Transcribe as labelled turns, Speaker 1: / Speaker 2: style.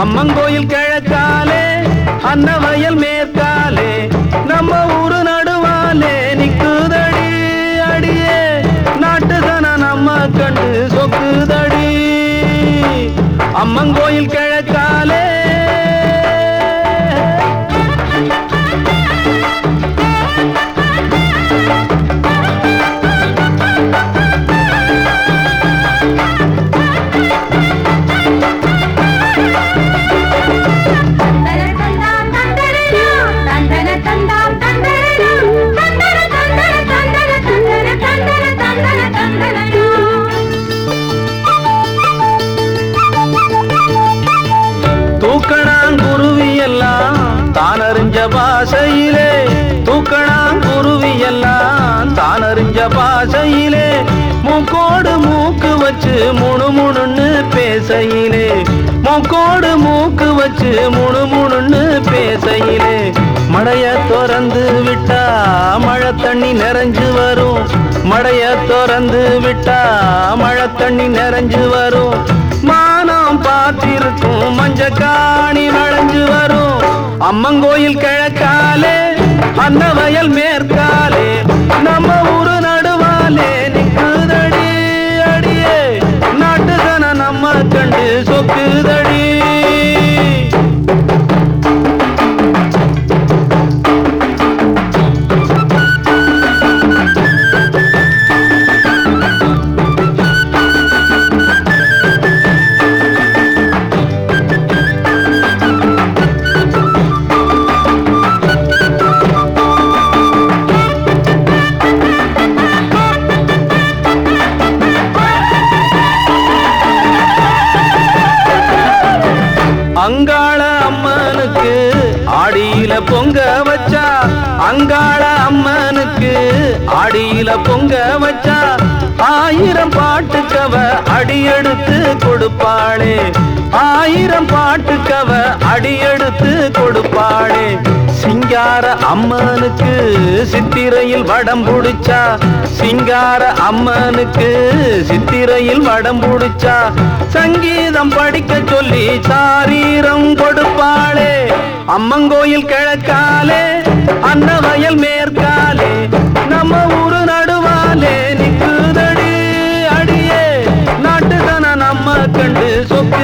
Speaker 1: அம்மங்கோயில் கிழக்காலே அன்னவயல் மேற்காலே நம்ம ஊரு நடுவாலே நிக்குதடி அடியே நாட்டுதன நம்ம கண்டு சொக்குதடி அம்மங்கோயில் கிழக்காலே தூக்கணாங்குருவி எல்லாம் தானறிஞ்ச பாசையிலே தூக்கணாங்குருவி எல்லாம் தானறிஞ்ச பாசையிலே மூக்கோடு மூக்கு வச்சு முணுமுணுன்னு பேசையிலே மூக்கோடு மூக்கு வச்சு முணுமுணுன்னு பேசையிலே மடைய திறந்து விட்டா மழை தண்ணி நிறைஞ்சு வரும் மடைய திறந்து விட்டா மழை தண்ணி நிறைஞ்சு வரும் மானம் பார்த்திருக்கும் மஞ்ச காணி வளைஞ்சு வரும் அம்மங்கோயில் கிழக்காலே அன்னவயல் மேற்காலே நம்ம ஊரு நடுவாலே நிக்குதடி அடியே நாட்டுதன நம்ம கண்டு சொக்குதடி அங்காள அம்மனுக்கு ஆடியில பொங்க வச்சா அங்காள அம்மனுக்கு ஆடியில பொங்க வச்சா 1000 பாட்டுக்கவ அடியெடுத்து கொடுப்பாளே 1000 பாட்டுக்கவ அடியெடுத்து கொடுப்பாளே சிங்கார அம்மனுக்கு சித்திரையில் வடம் புடிச்சா சிங்கார அம்மனுக்கு சித்திரையில் வடம் புடிச்சா சங்கீதம் படிக்க சொல்லி சாரீரம் கொடுப்பாளே அம்மங்கோயில் கிழக்காலே அன்னவயல் மேற்காலே நம்ம ஊரு நடுவாலே நிக்குதடி அடியே நாட்டுதன நம்ம கண்டு சொக்க